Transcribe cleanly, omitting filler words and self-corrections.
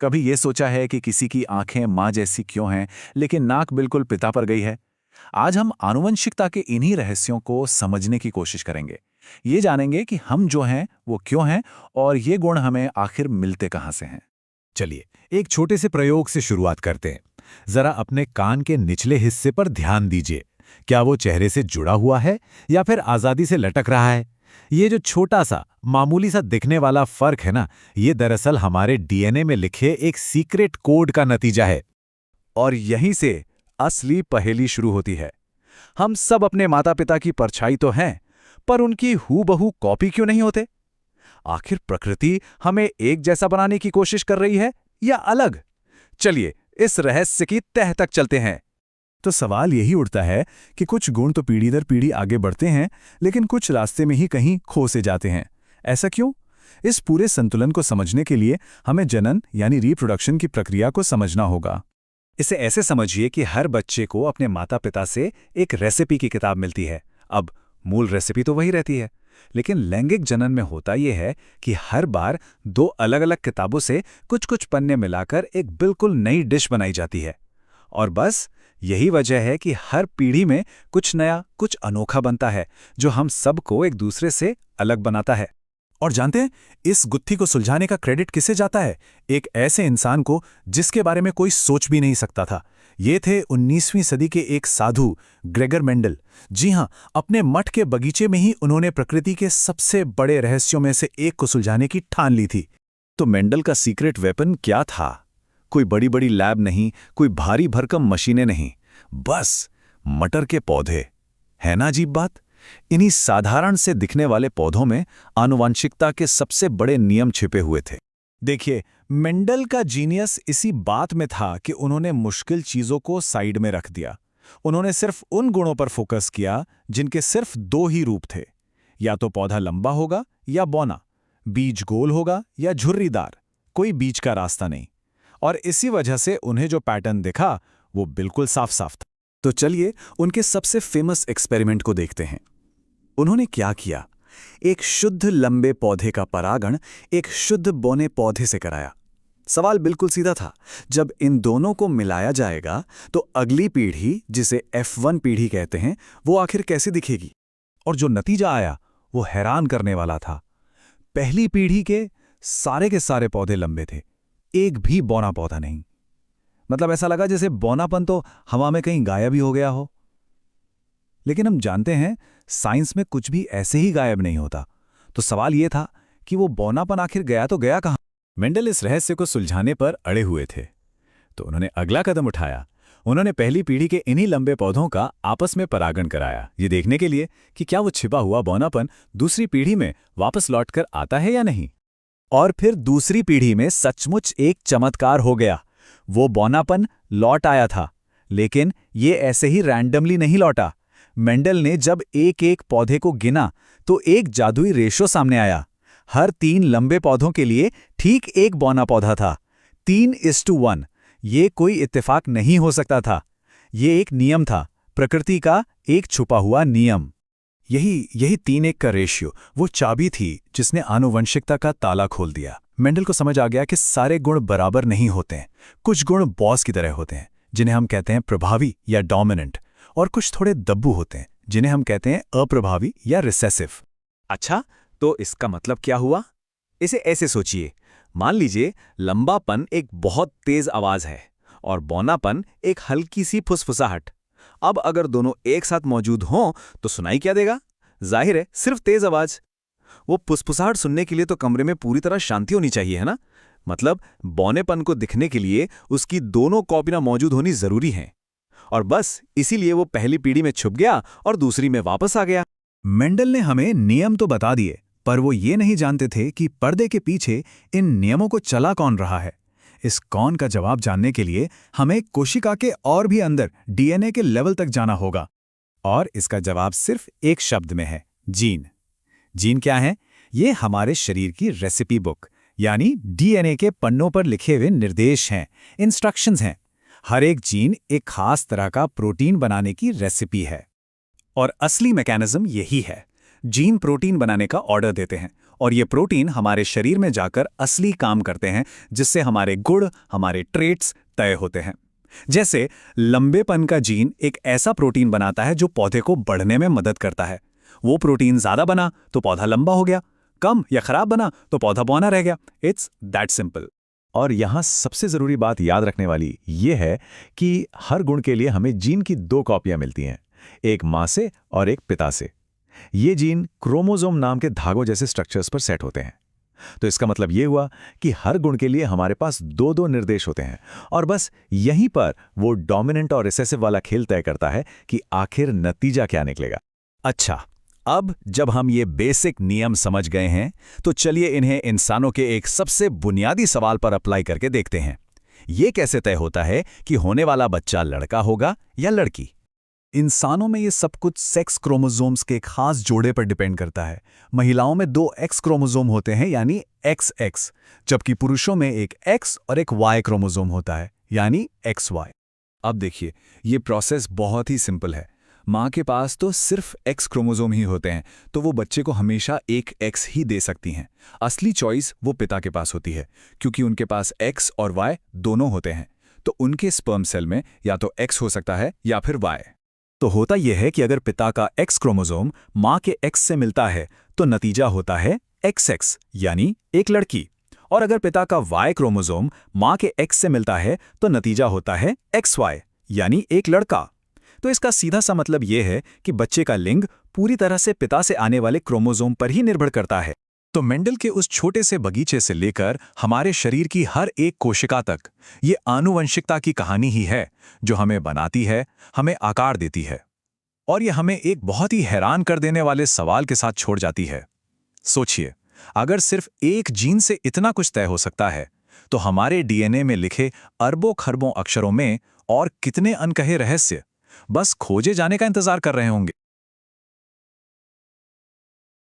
कभी ये सोचा है कि किसी की आंखें माँ जैसी क्यों हैं, लेकिन नाक बिल्कुल पिता पर गई है? आज हम आनुवंशिकता के इन्हीं रहस्यों को समझने की कोशिश करेंगे। ये जानेंगे कि हम जो हैं वो क्यों हैं और ये गुण हमें आखिर मिलते कहाँ से हैं। चलिए, एक छोटे से प्रयोग से शुरुआत करते हैं। जरा अपने कान के निचले हिस्से पर ध्यान दीजिए। क्या वो चेहरे से जुड़ा हुआ है या फिर आजादी से लटक रहा है? ये जो छोटा सा मामूली सा दिखने वाला फर्क है ना, ये दरअसल हमारे डीएनए में लिखे एक सीक्रेट कोड का नतीजा है। और यहीं से असली पहेली शुरू होती है। हम सब अपने माता पिता की परछाई तो हैं, पर उनकी हूबहू कॉपी क्यों नहीं होते? आखिर प्रकृति हमें एक जैसा बनाने की कोशिश कर रही है या अलग? चलिए इस रहस्य की तह तक चलते हैं। तो सवाल यही उठता है कि कुछ गुण तो पीढ़ी दर पीढ़ी आगे बढ़ते हैं, लेकिन कुछ रास्ते में ही कहीं खो से जाते हैं। ऐसा क्यों? इस पूरे संतुलन को समझने के लिए हमें जनन यानी रिप्रोडक्शन की प्रक्रिया को समझना होगा। इसे ऐसे समझिए कि हर बच्चे को अपने माता पिता से एक रेसिपी की किताब मिलती है। अब मूल रेसिपी तो वही रहती है, लेकिन लैंगिक जनन में होता यह है कि हर बार दो अलग अलग किताबों से कुछ कुछ पन्ने मिलाकर एक बिल्कुल नई डिश बनाई जाती है। और बस यही वजह है कि हर पीढ़ी में कुछ नया, कुछ अनोखा बनता है, जो हम सबको एक दूसरे से अलग बनाता है। और जानते हैं, इस गुत्थी को सुलझाने का क्रेडिट किसे जाता है? एक ऐसे इंसान को जिसके बारे में कोई सोच भी नहीं सकता था। ये थे 19वीं सदी के एक साधु, ग्रेगर मेंडल। जी हां, अपने मठ के बगीचे में ही उन्होंने प्रकृति के सबसे बड़े रहस्यों में से एक को सुलझाने की ठान ली थी। तो मेंडल का सीक्रेट वेपन क्या था? कोई बड़ी बड़ी लैब नहीं, कोई भारी भरकम मशीनें नहीं, बस मटर के पौधे। है ना अजीब बात? इन्हीं साधारण से दिखने वाले पौधों में आनुवंशिकता के सबसे बड़े नियम छिपे हुए थे। देखिए, मेंडल का जीनियस इसी बात में था कि उन्होंने मुश्किल चीजों को साइड में रख दिया। उन्होंने सिर्फ उन गुणों पर फोकस किया जिनके सिर्फ दो ही रूप थे, या तो पौधा लंबा होगा या बौना, बीज गोल होगा या झुर्रीदार, कोई बीच का रास्ता नहीं। और इसी वजह से उन्हें जो पैटर्न दिखा वो बिल्कुल साफ साफ था। तो चलिए उनके सबसे फेमस एक्सपेरिमेंट को देखते हैं। उन्होंने क्या किया? एक शुद्ध लंबे पौधे का परागण एक शुद्ध बौने पौधे से कराया। सवाल बिल्कुल सीधा था, जब इन दोनों को मिलाया जाएगा तो अगली पीढ़ी, जिसे F1 पीढ़ी कहते हैं, वो आखिर कैसे दिखेगी? और जो नतीजा आया वो हैरान करने वाला था। पहली पीढ़ी के सारे पौधे लंबे थे, एक भी बौना पौधा नहीं। मतलब ऐसा लगा जैसे बौनापन तो हवा में कहीं गायब ही हो गया हो। लेकिन हम जानते हैं, साइंस में कुछ भी ऐसे ही गायब नहीं होता। तो सवाल यह था कि वो बौनापन आखिर गया तो गया कहां? मेंडल इस रहस्य को सुलझाने पर अड़े हुए थे, तो उन्होंने अगला कदम उठाया। उन्होंने पहली पीढ़ी के इन्हीं लंबे पौधों का आपस में परागण कराया, ये देखने के लिए कि क्या वो छिपा हुआ बौनापन दूसरी पीढ़ी में वापस लौटकर आता है या नहीं। और फिर दूसरी पीढ़ी में सचमुच एक चमत्कार हो गया। वो बौनापन लौट आया था, लेकिन ये ऐसे ही रैंडमली नहीं लौटा। मेंडल ने जब एक एक पौधे को गिना तो एक जादुई रेशो सामने आया। हर 3 लंबे पौधों के लिए ठीक एक बौना पौधा था। 3:1। ये कोई इत्तेफाक नहीं हो सकता था। ये एक नियम था, प्रकृति का एक छुपा हुआ नियम। यही 3:1 का रेशियो वो चाबी थी जिसने आनुवंशिकता का ताला खोल दिया। मेंडल को समझ आ गया कि सारे गुण बराबर नहीं होते हैं। कुछ गुण बॉस की तरह होते हैं, जिन्हें हम कहते हैं प्रभावी या डोमिनेंट, और कुछ थोड़े दब्बू होते हैं, जिन्हें हम कहते हैं अप्रभावी या रिसेसिव। अच्छा, तो इसका मतलब क्या हुआ? इसे ऐसे सोचिए, मान लीजिए लंबापन एक बहुत तेज आवाज है और बौनापन एक हल्की सी फुसफुसाहट। अब अगर दोनों एक साथ मौजूद हों तो सुनाई क्या देगा? जाहिर है, सिर्फ तेज आवाज। वो फुसफुसाहट सुनने के लिए तो कमरे में पूरी तरह शांति होनी चाहिए, है ना? मतलब बौनेपन को दिखने के लिए उसकी दोनों कॉपियां मौजूद होनी जरूरी हैं। और बस इसीलिए वो पहली पीढ़ी में छुप गया और दूसरी में वापस आ गया। मेंडल ने हमें नियम तो बता दिए, पर वो ये नहीं जानते थे कि पर्दे के पीछे इन नियमों को चला कौन रहा है। इस कौन का जवाब जानने के लिए हमें कोशिका के और भी अंदर डीएनए के लेवल तक जाना होगा। और इसका जवाब सिर्फ एक शब्द में है, जीन। जीन क्या है? ये हमारे शरीर की रेसिपी बुक, यानी डीएनए के पन्नों पर लिखे हुए निर्देश हैं, इंस्ट्रक्शंस हैं। हर एक जीन एक खास तरह का प्रोटीन बनाने की रेसिपी है। और असली मैकेनिज्म यही है। जीन प्रोटीन बनाने का ऑर्डर देते हैं और ये प्रोटीन हमारे शरीर में जाकर असली काम करते हैं, जिससे हमारे गुण, हमारे ट्रेट्स तय होते हैं। जैसे लंबेपन का जीन एक ऐसा प्रोटीन बनाता है जो पौधे को बढ़ने में मदद करता है। वो प्रोटीन ज्यादा बना तो पौधा लंबा हो गया, कम या खराब बना तो पौधा बौना रह गया। It's that simple. और यहाँ सबसे ज़रूरी बात याद रखने वाली ये है कि हर गुण के लिए हमें जीन की 2 कॉपियां मिलती हैं, एक माँ से और एक पिता से। ये जीन क्रोमोसोम नाम के धागों जैसे स्ट्रक्चर्स पर सेट होते हैं। तो इसका मतलब ये हुआ कि हर गुण के लिए हमारे पास 2-2 निर्देश होते हैं, और बस यहीं पर वो डोमिनेंट और रिसेसिव वाला खेल तय करता है कि आखिर नतीजा क्या निकलेगा। अच्छा, अब जब हम ये बेसिक नियम समझ गए हैं, तो चलिए इन्हें इंसानों के एक सबसे बुनियादी सवाल पर अप्लाई करके देखते हैं। ये कैसे तय होता है कि होने वाला बच्चा लड़का होगा या लड़की? इंसानों में ये सब कुछ सेक्स क्रोमोसोम्स के खास जोड़े पर डिपेंड करता है। महिलाओं में 2 एक्स क्रोमोसोम होते हैं, यानी XX, जबकि पुरुषों में एक X और एक Y क्रोमोसोम होता है, यानी XY। अब देखिए, ये प्रोसेस बहुत ही सिंपल है। माँ के पास तो सिर्फ X क्रोमोसोम ही होते हैं, तो वो बच्चे को हमेशा एक X ही दे सकती हैं। असली चॉइस वो पिता के पास होती है, क्योंकि उनके पास X और Y दोनों होते हैं। तो उनके स्पर्म सेल में या तो X हो सकता है या फिर Y। तो होता यह है कि अगर पिता का X क्रोमोसोम माँ के X से मिलता है तो नतीजा होता है XX, यानी एक लड़की। और अगर पिता का Y क्रोमोसोम माँ के X से मिलता है तो नतीजा होता है XY, यानी एक लड़का। तो इसका सीधा सा मतलब यह है कि बच्चे का लिंग पूरी तरह से पिता से आने वाले क्रोमोसोम पर ही निर्भर करता है। तो मेंडल के उस छोटे से बगीचे से लेकर हमारे शरीर की हर एक कोशिका तक, ये आनुवंशिकता की कहानी ही है जो हमें बनाती है, हमें आकार देती है। और ये हमें एक बहुत ही हैरान कर देने वाले सवाल के साथ छोड़ जाती है। सोचिए, अगर सिर्फ एक जीन से इतना कुछ तय हो सकता है, तो हमारे DNA में लिखे अरबों खरबों अक्षरों में और कितने अनकहे रहस्य बस खोजे जाने का इंतजार कर रहे होंगे।